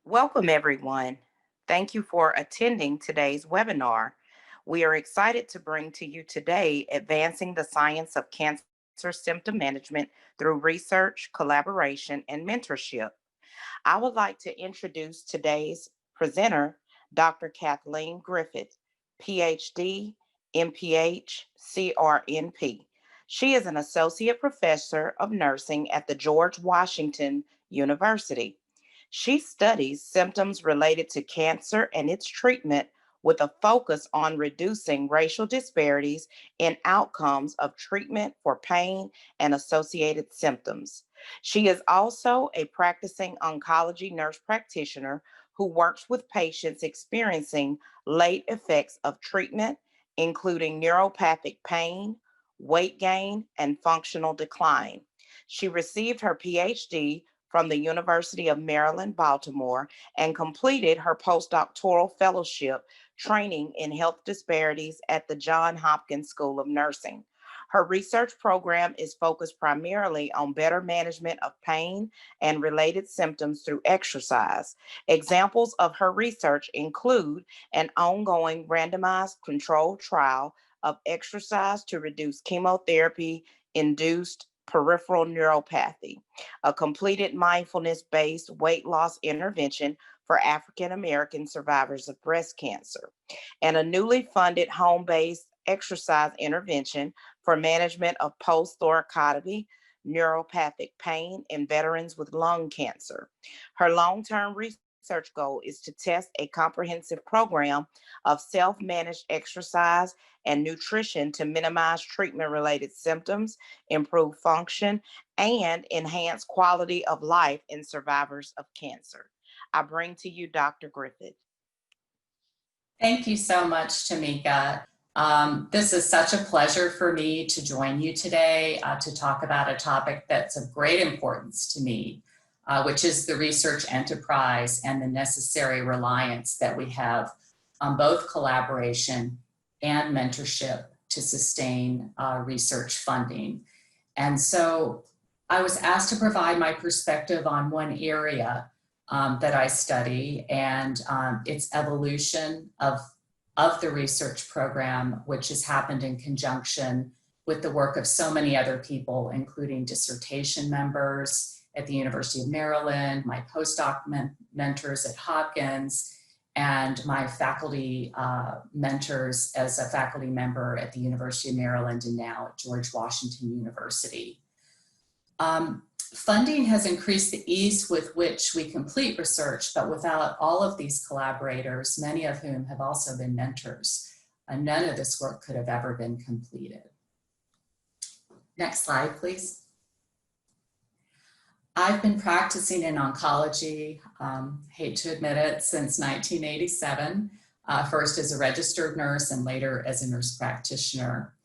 Welcome, everyone. Thank you for attending today's webinar. We are excited to bring to you today Advancing the Science of Cancer Symptom Management through Research, Collaboration, and Mentorship. I would like to introduce today's presenter, Dr. Kathleen Griffith, PhD, MPH, CRNP. She is an associate professor of nursing at the George Washington University. She studies symptoms related to cancer and its treatment with a focus on reducing racial disparities in outcomes of treatment for pain and associated symptoms. She is also a practicing oncology nurse practitioner who works with patients experiencing late effects of treatment, including neuropathic pain, weight gain, and functional decline. She received her PhD from the University of Maryland, Baltimore, and completed her postdoctoral fellowship training in health disparities at the Johns Hopkins School of Nursing. Her research program is focused primarily on better management of pain and related symptoms through exercise. Examples of her research include an ongoing randomized controlled trial of exercise to reduce chemotherapy-induced peripheral neuropathy, a completed mindfulness-based weight loss intervention for African American survivors of breast cancer, and a newly funded home-based exercise intervention for management of post-thoracotomy neuropathic pain in veterans with lung cancer. Her long-term research goal is to test a comprehensive program of self-managed exercise and nutrition to minimize treatment-related symptoms, improve function, and enhance quality of life in survivors of cancer. I bring to you Dr. Griffith. Thank you so much, Tamika. This is such a pleasure for me to join you today to talk about a topic that's of great importance to me, which is the research enterprise and the necessary reliance that we have on both collaboration and mentorship to sustain research funding. And so I was asked to provide my perspective on one area that I study, and its evolution of the research program, which has happened in conjunction with the work of so many other people, including dissertation members at the University of Maryland, my postdoc mentors at Hopkins, and my faculty mentors as a faculty member at the University of Maryland and now at George Washington University. Funding has increased the ease with which we complete research, but without all of these collaborators, many of whom have also been mentors, none of this work could have ever been completed. Next slide, please. I've been practicing in oncology, hate to admit it, since 1987, first as a registered nurse and later as a nurse practitioner.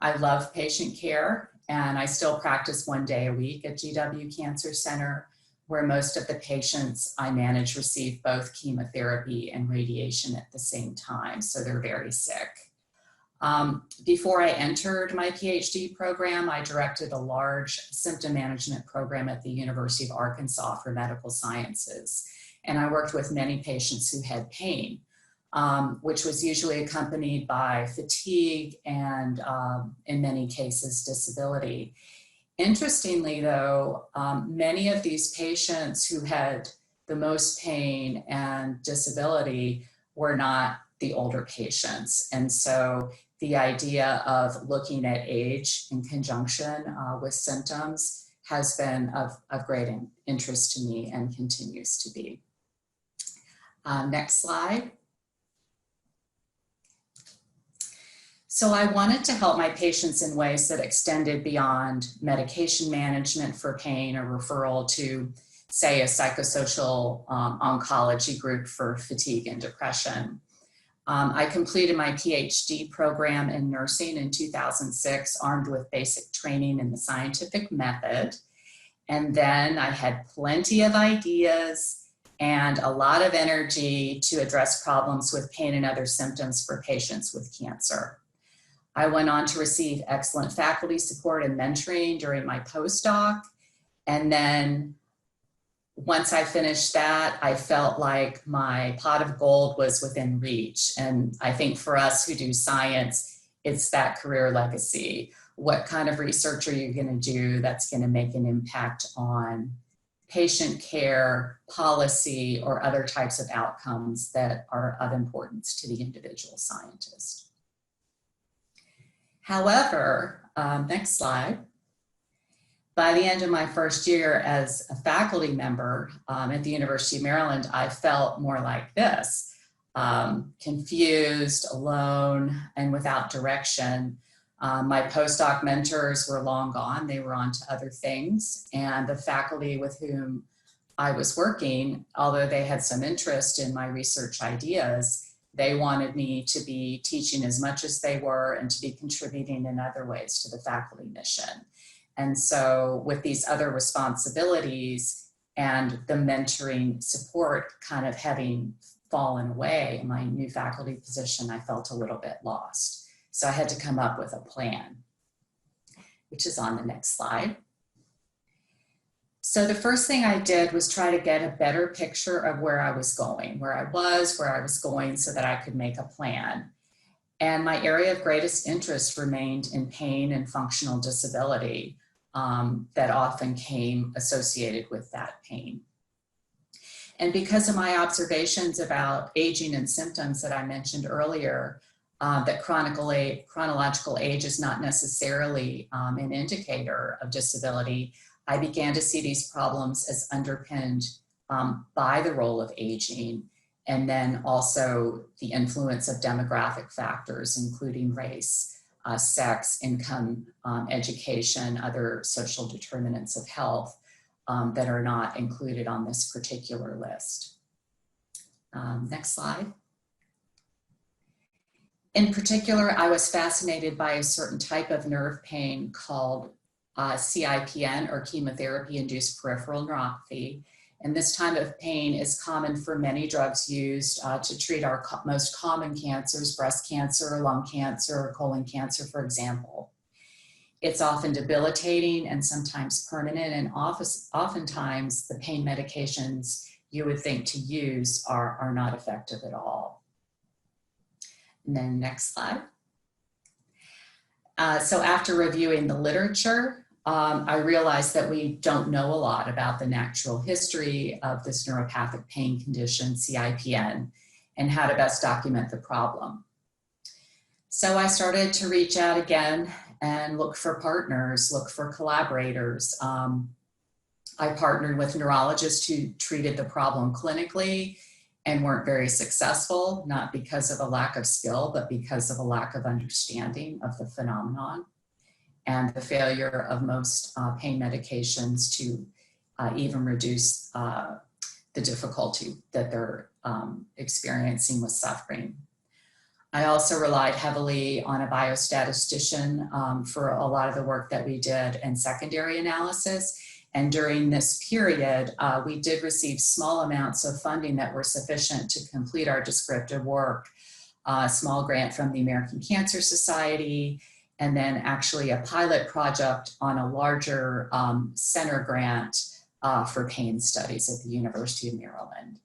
I love patient care, and I still practice 1 day a week at GW Cancer Center, where most of the patients I manage receive both chemotherapy and radiation at the same time, so they're very sick. Before I entered my PhD program, I directed a large symptom management program at the University of Arkansas for medical sciences, and I worked with many patients who had pain, which was usually accompanied by fatigue and, in many cases, disability. Interestingly, though, many of these patients who had the most pain and disability were not the older patients. And so the idea of looking at age in conjunction with symptoms has been of great interest to me and continues to be. Next slide. So I wanted to help my patients in ways that extended beyond medication management for pain or referral to, say, a psychosocial oncology group for fatigue and depression. I completed my PhD program in nursing in 2006, armed with basic training in the scientific method. And then I had plenty of ideas and a lot of energy to address problems with pain and other symptoms for patients with cancer. I went on to receive excellent faculty support and mentoring during my postdoc. And then once I finished that, I felt like my pot of gold was within reach. And I think for us who do science, it's that career legacy. What kind of research are you going to do that's going to make an impact on patient care, policy, or other types of outcomes that are of importance to the individual scientist? However, next slide. By the end of my first year as a faculty member at the University of Maryland, I felt more like this, confused, alone, and without direction. My postdoc mentors were long gone. They were on to other things. And the faculty with whom I was working, although they had some interest in my research ideas, they wanted me to be teaching as much as they were and to be contributing in other ways to the faculty mission. And so with these other responsibilities and the mentoring support kind of having fallen away in my new faculty position, I felt a little bit lost. So I had to come up with a plan, which is on the next slide. So the first thing I did was try to get a better picture of where I was going, where I was going so that I could make a plan. And my area of greatest interest remained in pain and functional disability that often came associated with that pain. And because of my observations about aging and symptoms that I mentioned earlier, that chronological age is not necessarily an indicator of disability, I began to see these problems as underpinned by the role of aging, and then also the influence of demographic factors, including race, sex, income, education, other social determinants of health that are not included on this particular list. Next slide. In particular, I was fascinated by a certain type of nerve pain called CIPN, or chemotherapy-induced peripheral neuropathy. And this type of pain is common for many drugs used to treat our most common cancers, breast cancer, lung cancer, colon cancer, for example. It's often debilitating and sometimes permanent, and oftentimes the pain medications you would think to use are not effective at all. And then next slide. So after reviewing the literature, I realized that we don't know a lot about the natural history of this neuropathic pain condition, CIPN, and how to best document the problem. So I started to reach out again and look for partners, look for collaborators. I partnered with neurologists who treated the problem clinically and weren't very successful, not because of a lack of skill, but because of a lack of understanding of the phenomenon and the failure of most pain medications to even reduce the difficulty that they're experiencing with suffering. I also relied heavily on a biostatistician for a lot of the work that we did in secondary analysis. And during this period, we did receive small amounts of funding that were sufficient to complete our descriptive work, a small grant from the American Cancer Society, and then actually a pilot project on a larger center grant for pain studies at the University of Maryland.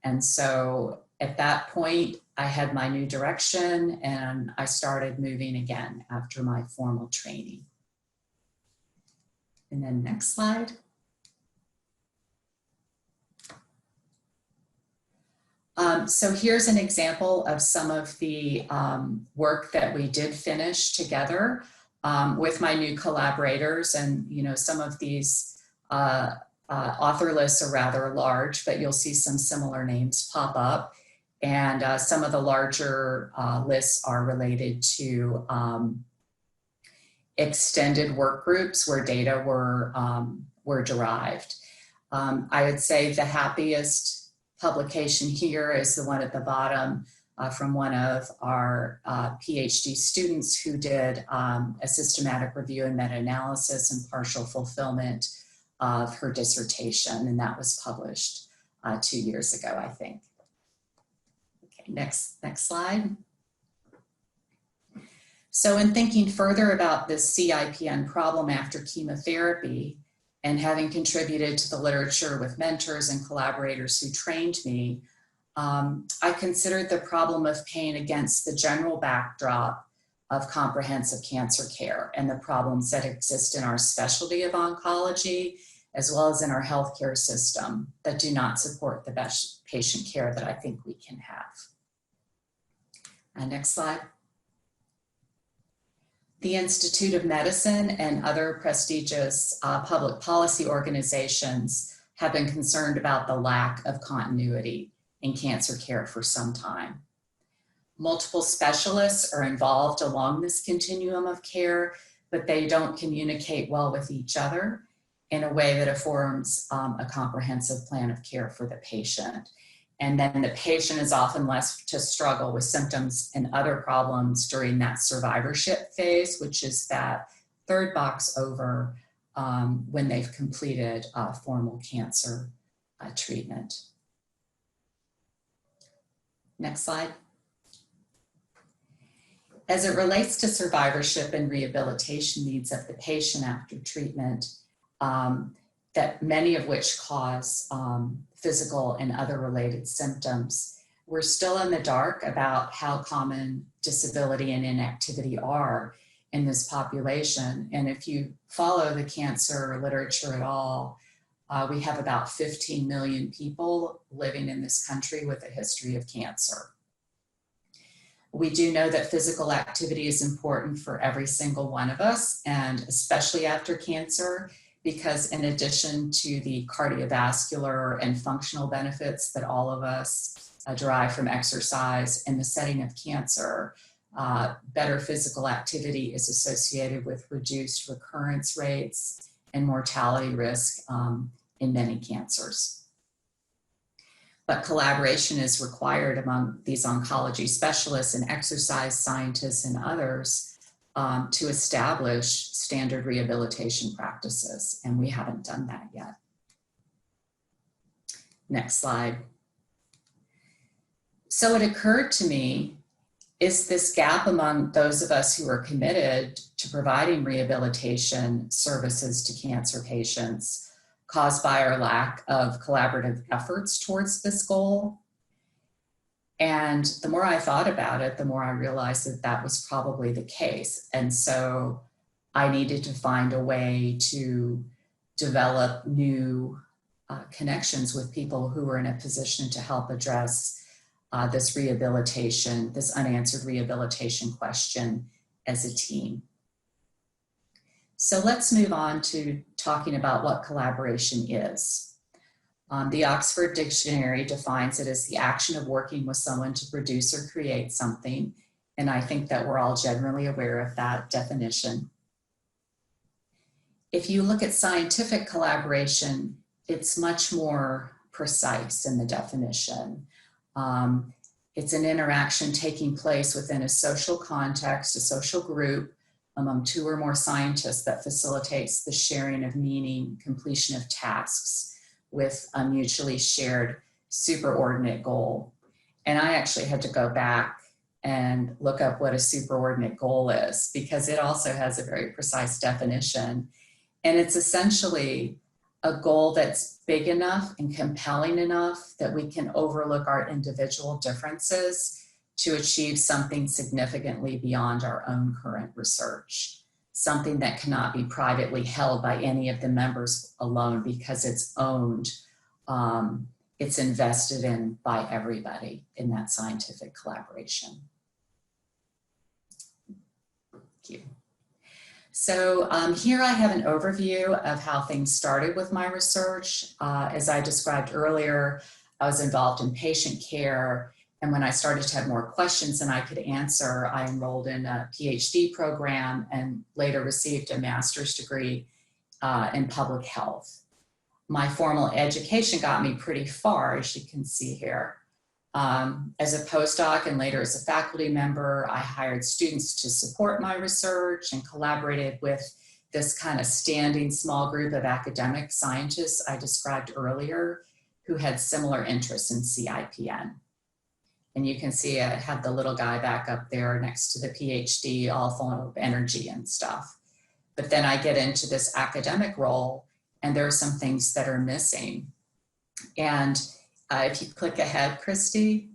And so at that point, I had my new direction and I started moving again after my formal training. And then next slide. So here's an example of some of the work that we did finish together with my new collaborators. And, you know, some of these author lists are rather large, but you'll see some similar names pop up. And some of the larger lists are related to extended work groups where data were derived. I would say the happiest publication here is the one at the bottom from one of our PhD students who did a systematic review and meta-analysis and partial fulfillment of her dissertation, and that was published 2 years ago, I think. Okay, next slide. So in thinking further about this CIPN problem after chemotherapy, And having contributed to the literature with mentors and collaborators who trained me, I considered the problem of pain against the general backdrop of comprehensive cancer care and the problems that exist in our specialty of oncology, as well as in our healthcare system that do not support the best patient care that I think we can have. Next slide. The Institute of Medicine and other prestigious public policy organizations have been concerned about the lack of continuity in cancer care for some time. Multiple specialists are involved along this continuum of care, but they don't communicate well with each other in a way that affords a comprehensive plan of care for the patient. And then the patient is often left to struggle with symptoms and other problems during that survivorship phase, which is that third box over when they've completed formal cancer treatment. Next slide. As it relates to survivorship and rehabilitation needs of the patient after treatment, that many of which cause physical and other related symptoms, we're still in the dark about how common disability and inactivity are in this population. And if you follow the cancer literature at all, we have about 15 million people living in this country with a history of cancer. We do know that physical activity is important for every single one of us, and especially after cancer, because in addition to the cardiovascular and functional benefits that all of us derive from exercise in the setting of cancer, better physical activity is associated with reduced recurrence rates and mortality risk in many cancers. But collaboration is required among these oncology specialists and exercise scientists and others to establish standard rehabilitation practices, and we haven't done that yet. Next slide. So it occurred to me, is this gap among those of us who are committed to providing rehabilitation services to cancer patients caused by our lack of collaborative efforts towards this goal? And the more I thought about it, the more I realized that that was probably the case. And so I needed to find a way to develop new connections with people who were in a position to help address this rehabilitation, this unanswered rehabilitation question as a team. So let's move on to talking about what collaboration is. The Oxford Dictionary defines it as the action of working with someone to produce or create something. And I think that we're all generally aware of that definition. If you look at scientific collaboration, it's much more precise in the definition. It's an interaction taking place within a social context, a social group, among two or more scientists that facilitates the sharing of meaning, completion of tasks with a mutually shared superordinate goal. And I actually had to go back and look up what a superordinate goal is, because it also has a very precise definition. And it's essentially a goal that's big enough and compelling enough that we can overlook our individual differences to achieve something significantly beyond our own current research, something that cannot be privately held by any of the members alone because it's owned, it's invested in by everybody in that scientific collaboration. Thank you. So here I have an overview of how things started with my research. As I described earlier, I was involved in patient care, and when I started to have more questions than I could answer, I enrolled in a PhD program and later received a master's degree in public health. My formal education got me pretty far, as you can see here. As a postdoc and later as a faculty member, I hired students to support my research and collaborated with this kind of standing small group of academic scientists I described earlier who had similar interests in CIPN. And you can see I have the little guy back up there next to the PhD, all full of energy and stuff. But then I get into this academic role and there are some things that are missing. And if you click ahead, Christy,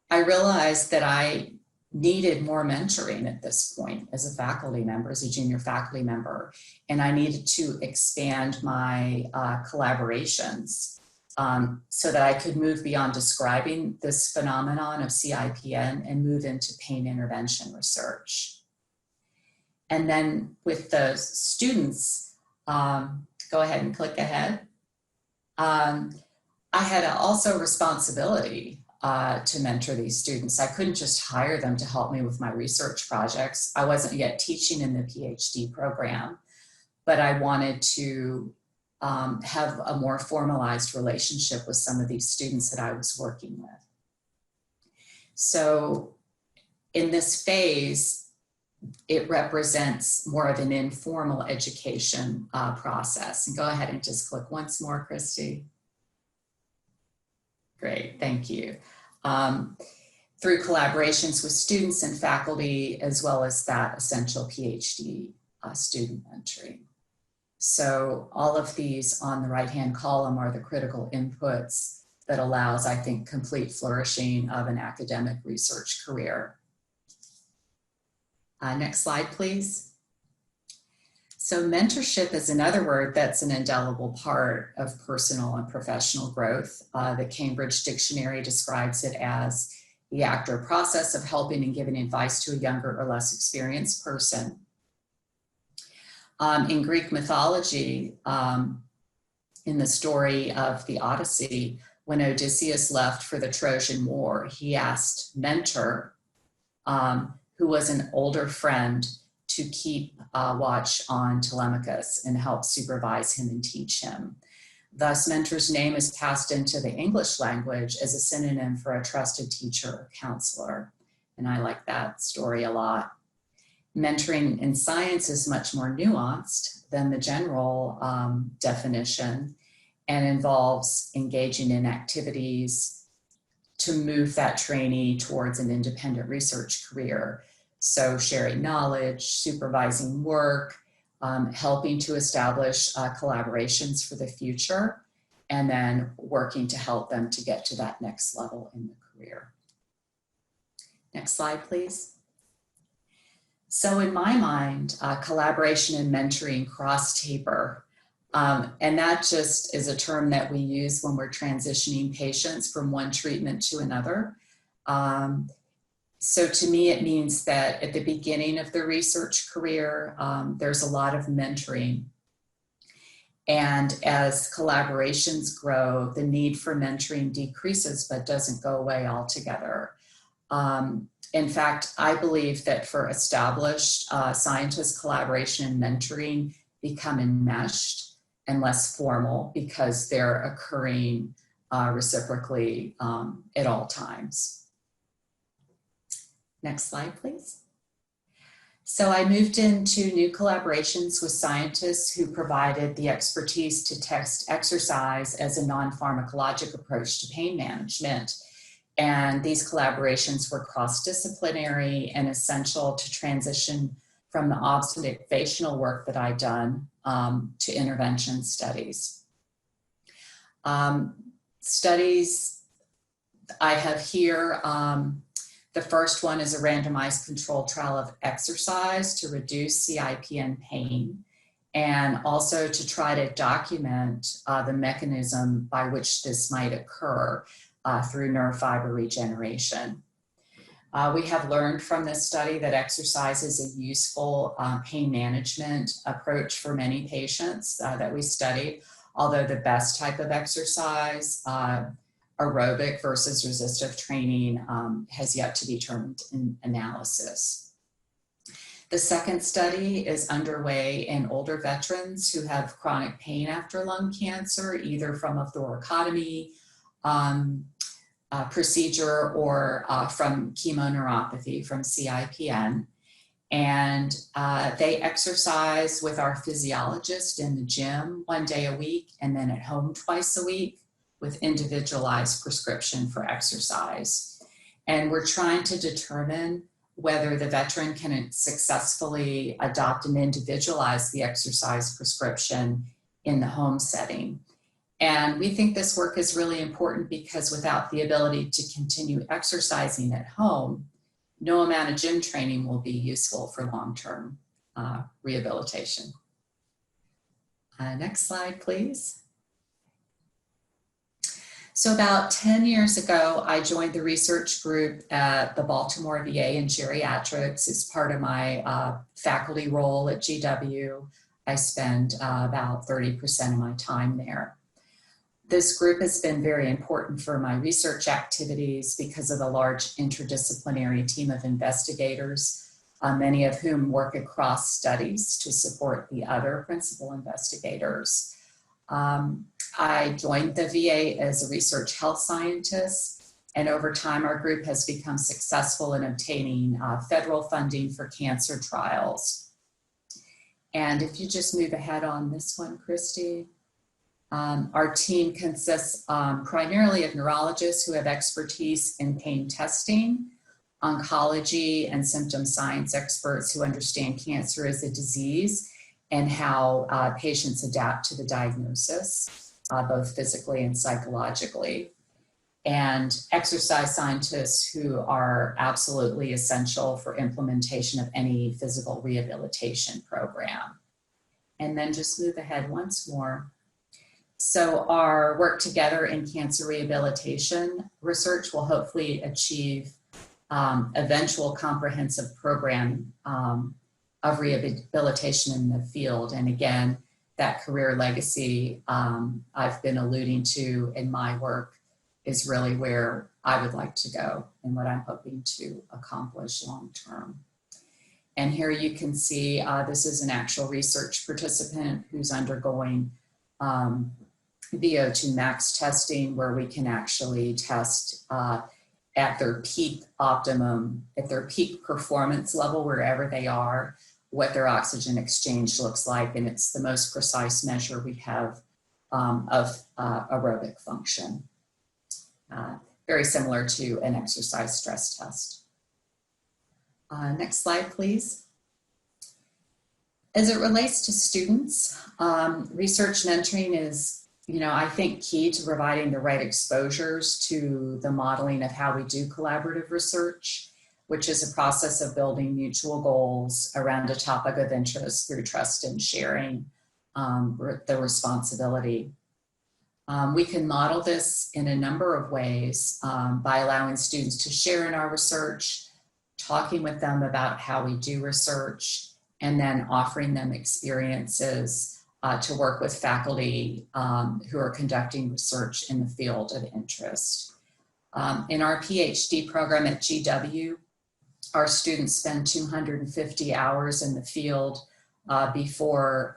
I realized that I needed more mentoring at this point as a faculty member, as a junior faculty member, and I needed to expand my collaborations so that I could move beyond describing this phenomenon of CIPN and move into pain intervention research. And then with the students, go ahead and click ahead. I had also responsibility to mentor these students. I couldn't just hire them to help me with my research projects. I wasn't yet teaching in the PhD program, but I wanted to have a more formalized relationship with some of these students that I was working with. So in this phase, it represents more of an informal education process. And go ahead and just click once more, Christy. Great, thank you. Through collaborations with students and faculty, as well as that essential PhD student mentoring. So all of these on the right-hand column are the critical inputs that allows, I think, complete flourishing of an academic research career. Next slide, please. So mentorship is another word that's an indelible part of personal and professional growth. The Cambridge Dictionary describes it as the act or process of helping and giving advice to a younger or less experienced person. In Greek mythology, in the story of the Odyssey, when Odysseus left for the Trojan War, he asked Mentor, who was an older friend, to keep watch on Telemachus and help supervise him and teach him. Thus, Mentor's name is passed into the English language as a synonym for a trusted teacher or counselor. And I like that story a lot. Mentoring in science is much more nuanced than the general definition and involves engaging in activities to move that trainee towards an independent research career. So sharing knowledge, supervising work, helping to establish collaborations for the future, and then working to help them to get to that next level in the career. Next slide, please. So in my mind, collaboration and mentoring cross-taper, and that just is a term that we use when we're transitioning patients from one treatment to another. So to me, it means that at the beginning of the research career, there's a lot of mentoring. And as collaborations grow, the need for mentoring decreases, but doesn't go away altogether. In fact, I believe that for established scientists, collaboration and mentoring become enmeshed and less formal because they're occurring reciprocally at all times. Next slide, please. So I moved into new collaborations with scientists who provided the expertise to test exercise as a non-pharmacologic approach to pain management. And these collaborations were cross-disciplinary and essential to transition from the observational work that I'd done to intervention studies. Studies I have here, the first one is a randomized controlled trial of exercise to reduce CIPN pain, and also to try to document the mechanism by which this might occur through nerve fiber regeneration. We have learned from this study that exercise is a useful pain management approach for many patients that we studied, although the best type of exercise, aerobic versus resistive training, has yet to be determined in analysis. The second study is underway in older veterans who have chronic pain after lung cancer, either from a thoracotomy procedure or from chemoneuropathy, from CIPN. And they exercise with our physiologist in the gym 1 day a week and then at home twice a week with individualized prescription for exercise. And we're trying to determine whether the veteran can successfully adopt and individualize the exercise prescription in the home setting. And we think this work is really important because without the ability to continue exercising at home, no amount of gym training will be useful for long-term rehabilitation. Next slide, please. So about 10 years ago, I joined the research group at the Baltimore VA in geriatrics. As part of my faculty role at GW, I spend about 30% of my time there. This group has been very important for my research activities because of the large interdisciplinary team of investigators, many of whom work across studies to support the other principal investigators. I joined the VA as a research health scientist, and over time our group has become successful in obtaining federal funding for cancer trials. And if you just move ahead on this one, Christy. Our team consists primarily of neurologists who have expertise in pain testing, oncology and symptom science experts who understand cancer as a disease and how patients adapt to the diagnosis, both physically and psychologically, and exercise scientists who are absolutely essential for implementation of any physical rehabilitation program. And then just move ahead once more. So our work together in cancer rehabilitation research will hopefully achieve eventual comprehensive program of rehabilitation in the field. And again, that career legacy I've been alluding to in my work is really where I would like to go and what I'm hoping to accomplish long term. And here you can see this is an actual research participant who's undergoing VO2 max testing, where we can actually test at their peak optimum, at their peak performance level, wherever they are, what their oxygen exchange looks like. And it's the most precise measure we have of aerobic function. Very similar to an exercise stress test. Next slide, please. As it relates to students, research mentoring is, I think key to providing the right exposures to the modeling of how we do collaborative research, which is a process of building mutual goals around a topic of interest through trust and sharing the responsibility. We can model this in a number of ways by allowing students to share in our research, talking with them about how we do research, and then offering them experiences to work with faculty who are conducting research in the field of interest. In our PhD program at GW, our students spend 250 hours in the field before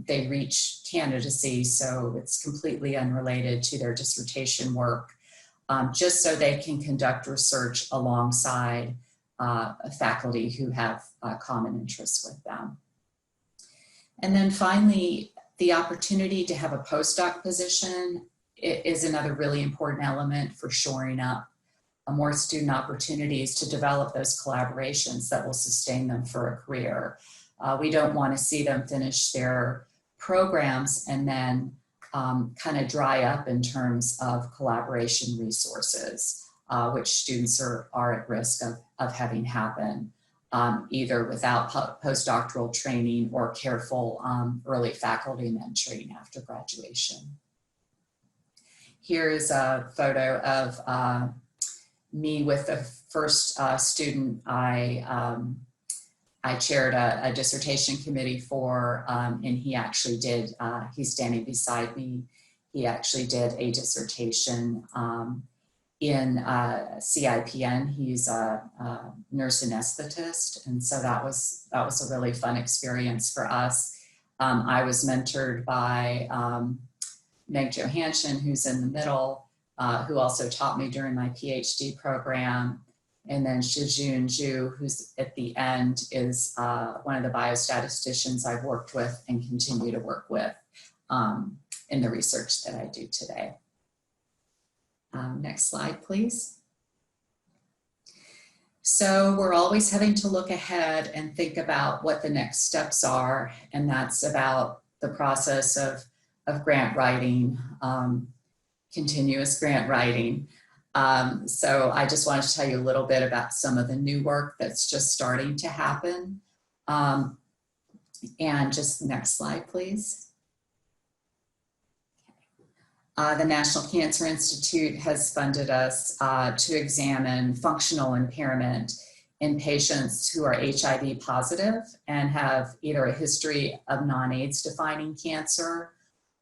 they reach candidacy, so it's completely unrelated to their dissertation work, just so they can conduct research alongside faculty who have common interests with them. And then finally, the opportunity to have a postdoc position is another really important element for shoring up more student opportunities to develop those collaborations that will sustain them for a career. We don't want to see them finish their programs and then kind of dry up in terms of collaboration resources, which students are at risk of having happen. Either without postdoctoral training or careful early faculty mentoring after graduation. Here is a photo of me with the first student I chaired a dissertation committee for, and he actually did, he's standing beside me, he actually did a dissertation in CIPN. He's a nurse anesthetist, and so that was a really fun experience for us. I was mentored by Meg Johansson, who's in the middle, who also taught me during my PhD program, and then Shijun Zhu, who's at the end, is one of the biostatisticians I've worked with and continue to work with in the research that I do today. Next slide, please. So we're always having to look ahead and think about what the next steps are, and that's about the process of of grant writing, continuous grant writing. So I just wanted to tell you a little bit about some of the new work that's just starting to happen. And just next slide, please. The National Cancer Institute has funded us to examine functional impairment in patients who are HIV positive and have either a history of non-AIDS defining cancer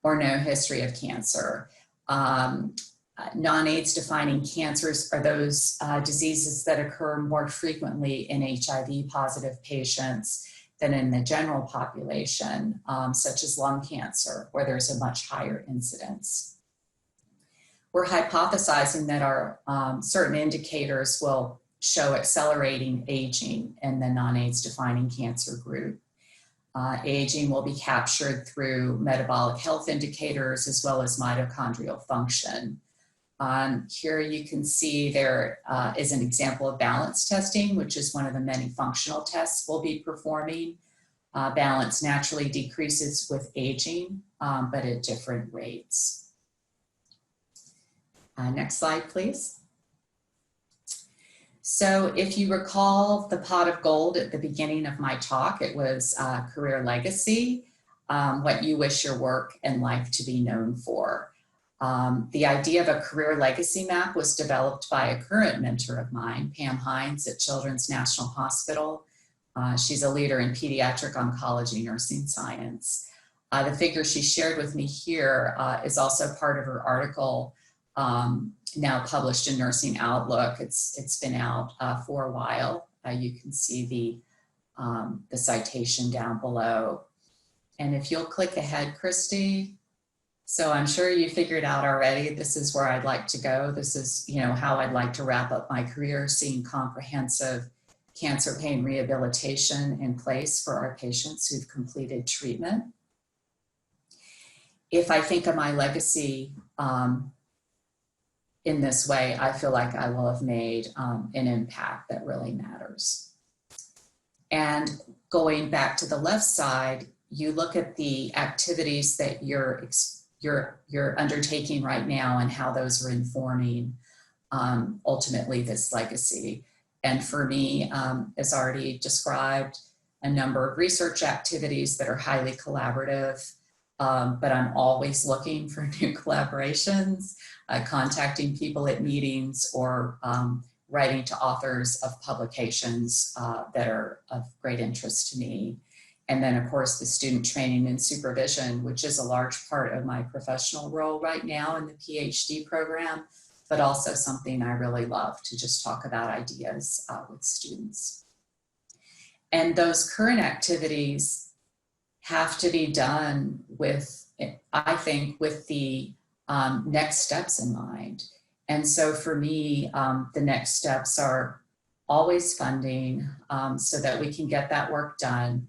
or no history of cancer. Non-AIDS defining cancers are those diseases that occur more frequently in HIV positive patients than in the general population, such as lung cancer, where there's a much higher incidence. We're hypothesizing that our certain indicators will show accelerating aging in the non-AIDS defining cancer group. Aging will be captured through metabolic health indicators as well as mitochondrial function. Here you can see there is an example of balance testing, which is one of the many functional tests we'll be performing. Balance naturally decreases with aging, but at different rates. Next slide, please. So if you recall the pot of gold at the beginning of my talk, it was career legacy, what you wish your work and life to be known for. The idea of a career legacy map was developed by a current mentor of mine, Pam Hines at Children's National Hospital. She's a leader in pediatric oncology nursing science. The figure she shared with me here is also part of her article now published in Nursing Outlook. It's been out for a while. You can see the citation down below. And if you'll click ahead, Christy. So I'm sure you figured out already, this is where I'd like to go. This is, how I'd like to wrap up my career, seeing comprehensive cancer pain rehabilitation in place for our patients who've completed treatment. If I think of my legacy in this way, I feel like I will have made an impact that really matters. And going back to the left side, you look at the activities that you're undertaking right now and how those are informing ultimately this legacy. And for me, as already described, a number of research activities that are highly collaborative, but I'm always looking for new collaborations, contacting people at meetings, or writing to authors of publications that are of great interest to me. And then, of course, the student training and supervision, which is a large part of my professional role right now in the PhD program, but also something I really love to just talk about ideas with students. And those current activities have to be done with, I think, with the next steps in mind. And so for me, the next steps are always funding so that we can get that work done.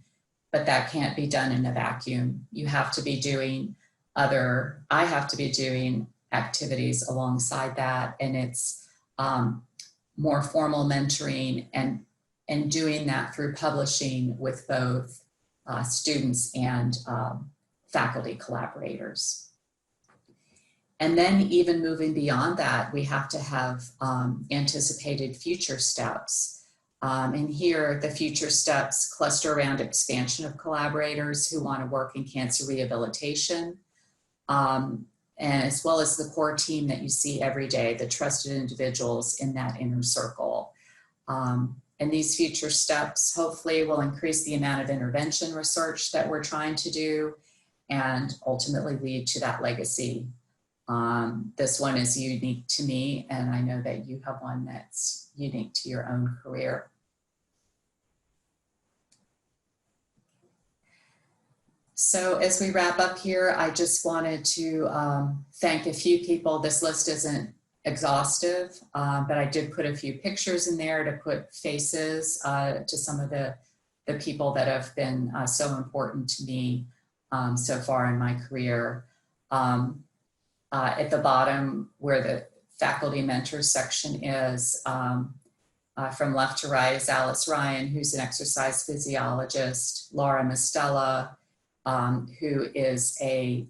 But that can't be done in a vacuum. You have to be doing I have to be doing activities alongside that. And it's more formal mentoring and doing that through publishing with both students and faculty collaborators. And then even moving beyond that, we have to have anticipated future steps. And here, the future steps cluster around expansion of collaborators who want to work in cancer rehabilitation, and as well as the core team that you see every day, the trusted individuals in that inner circle. And these future steps hopefully will increase the amount of intervention research that we're trying to do and ultimately lead to that legacy. This one is unique to me, and I know that you have one that's unique to your own career. So as we wrap up here, I just wanted to thank a few people. This list isn't exhaustive, but I did put a few pictures in there to put faces to some of the people that have been so important to me so far in my career. At the bottom where the faculty mentors section is, from left to right, is Alice Ryan, who's an exercise physiologist, Laura Mastella, who is a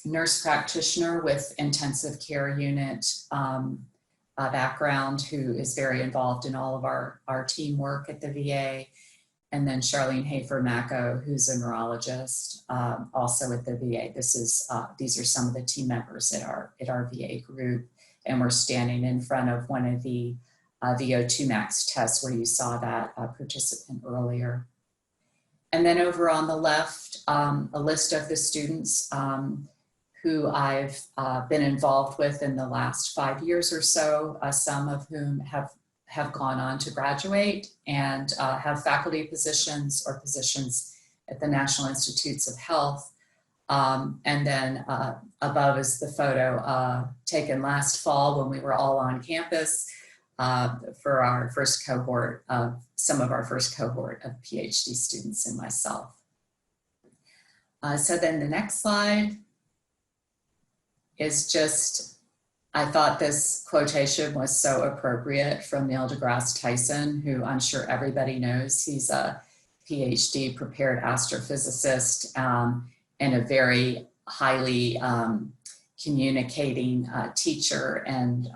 nurse practitioner with intensive care unit background who is very involved in all of our teamwork at the VA. And then Charlene Hafer-Macco, who's a neurologist, also at the VA. These are some of the team members at our VA group. And we're standing in front of one of the VO2 max tests where you saw that participant earlier. And then over on the left, a list of the students who I've been involved with in the last 5 years or so, some of whom have gone on to graduate and have faculty positions or positions at the National Institutes of Health. And then above is the photo taken last fall when we were all on campus for our first cohort of some of our first cohort of PhD students and myself. So then the next slide is just, I thought this quotation was so appropriate from Neil deGrasse Tyson, who I'm sure everybody knows. He's a PhD prepared astrophysicist and a very highly communicating teacher and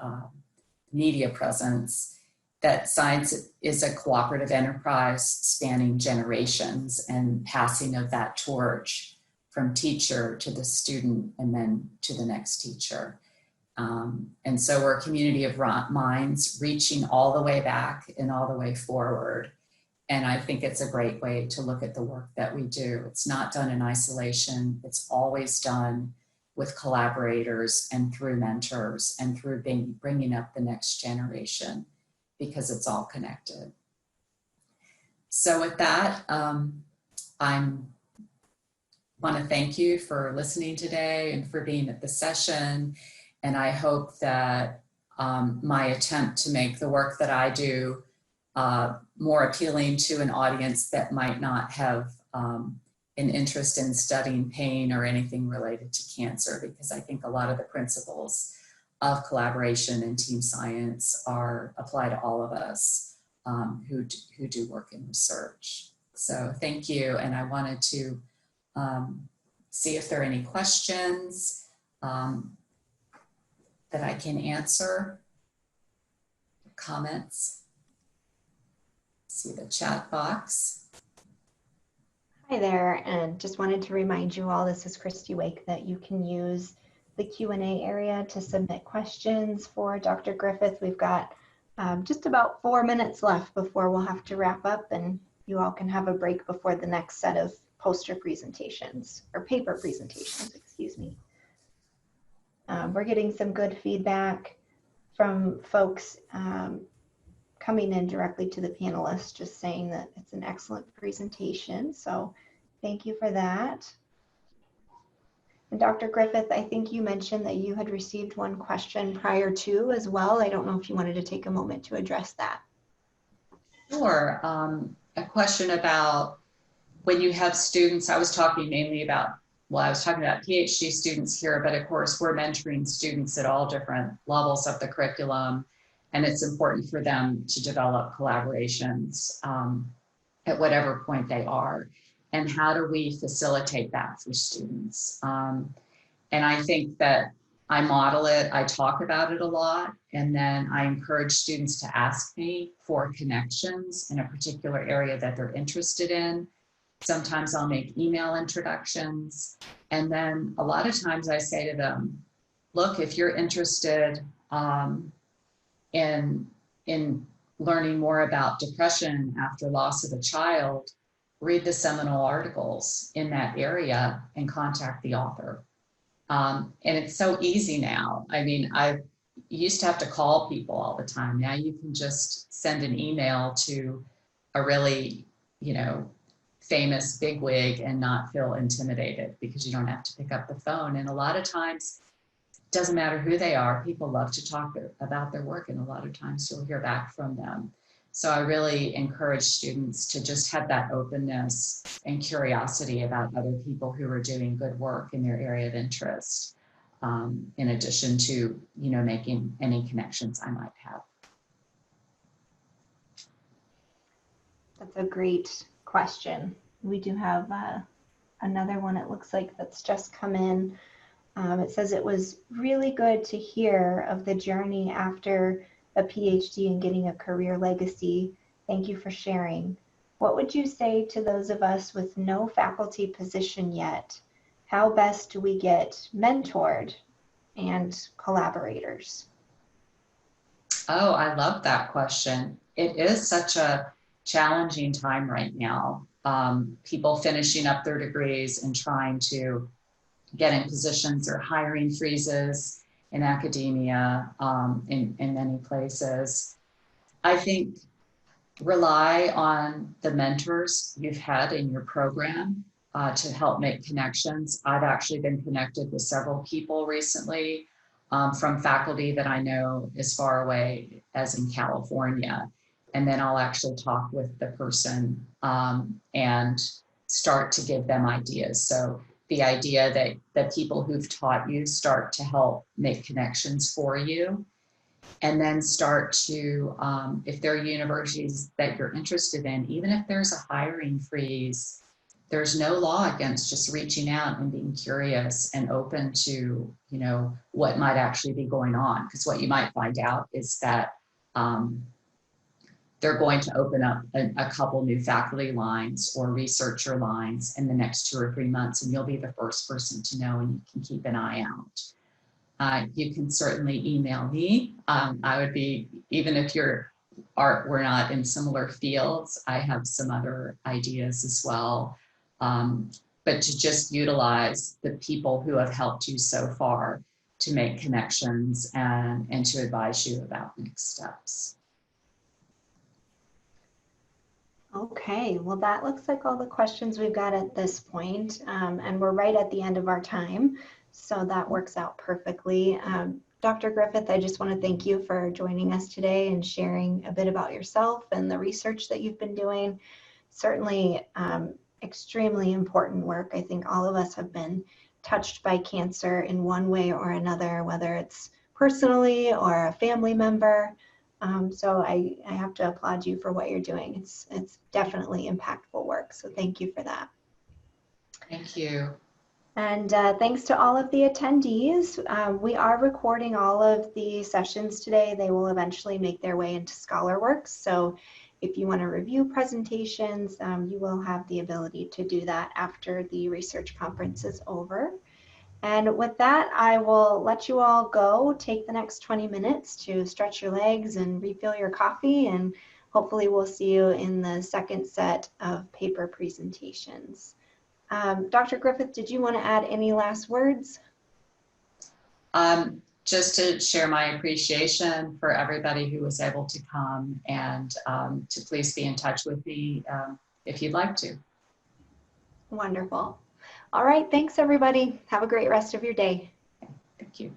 media presence, that science is a cooperative enterprise spanning generations and passing of that torch from teacher to the student and then to the next teacher. And so we're a community of minds reaching all the way back and all the way forward. And I think it's a great way to look at the work that we do. It's not done in isolation. It's always done with collaborators and through mentors and through bringing up the next generation, because it's all connected. So with that, I want to thank you for listening today and for being at the session. And I hope that my attempt to make the work that I do more appealing to an audience that might not have an interest in studying pain or anything related to cancer, because I think a lot of the principles of collaboration and team science apply to all of us who do work in research. So thank you, and I wanted to see if there are any questions that I can answer, comments. See the chat box. Hi there, and just wanted to remind you all, this is Christy Wake, that you can use the Q&A area to submit questions for Dr. Griffith. We've got just about 4 minutes left before we'll have to wrap up, and you all can have a break before the next set of poster presentations, or paper presentations, excuse me. We're getting some good feedback from folks coming in directly to the panelists, just saying that it's an excellent presentation. So thank you for that. And Dr. Griffith, I think you mentioned that you had received one question prior to as well. I don't know if you wanted to take a moment to address that. Sure. A question about when you have students, I was talking mainly about, well, I was talking about PhD students here, but of course we're mentoring students at all different levels of the curriculum. And it's important for them to develop collaborations at whatever point they are. And how do we facilitate that for students? And I think that I model it, I talk about it a lot, and then I encourage students to ask me for connections in a particular area that they're interested in. Sometimes I'll make email introductions. And then a lot of times I say to them, look, if you're interested in learning more about depression after loss of a child, read the seminal articles in that area and contact the author. And it's so easy now. I mean, I used to have to call people all the time. Now you can just send an email to a really, famous bigwig and not feel intimidated because you don't have to pick up the phone. And a lot of times, it doesn't matter who they are, people love to talk about their work, and a lot of times you'll hear back from them. So I really encourage students to just have that openness and curiosity about other people who are doing good work in their area of interest, in addition to, making any connections I might have. That's a great question. We do have another one, it looks like, that's just come in. It says it was really good to hear of the journey after a PhD and getting a career legacy. Thank you for sharing. What would you say to those of us with no faculty position yet? How best do we get mentored and collaborators? Oh, I love that question. It is such a challenging time right now. People finishing up their degrees and trying to get in positions or hiring freezes in academia, in many places. I think rely on the mentors you've had in your program to help make connections. I've actually been connected with several people recently from faculty that I know as far away as in California. And then I'll actually talk with the person and start to give them ideas. So the idea that the people who've taught you start to help make connections for you, and then start to, if there are universities that you're interested in, even if there's a hiring freeze, there's no law against just reaching out and being curious and open to, you know, what might actually be going on. Because what you might find out is that they're going to open up a couple new faculty lines or researcher lines in the next 2 or 3 months, and you'll be the first person to know, and you can keep an eye out. You can certainly email me. I would be, even if we're not in similar fields, I have some other ideas as well. But to just utilize the people who have helped you so far to make connections and to advise you about next steps. Okay, well, that looks like all the questions we've got at this point, and we're right at the end of our time, so that works out perfectly. Dr. Griffith, I just want to thank you for joining us today and sharing a bit about yourself and the research that you've been doing. Certainly extremely important work. I think all of us have been touched by cancer in one way or another, whether it's personally or a family member. So I have to applaud you for what you're doing. It's definitely impactful work. So thank you for that. Thank you. And thanks to all of the attendees. We are recording all of the sessions today. They will eventually make their way into ScholarWorks. So if you want to review presentations, you will have the ability to do that after the research conference is over. And with that, I will let you all go. Take the next 20 minutes to stretch your legs and refill your coffee, and hopefully we'll see you in the second set of paper presentations. Dr. Griffith, did you want to add any last words? Just to share my appreciation for everybody who was able to come, and to please be in touch with me if you'd like to. Wonderful. All right, thanks everybody. Have a great rest of your day. Thank you.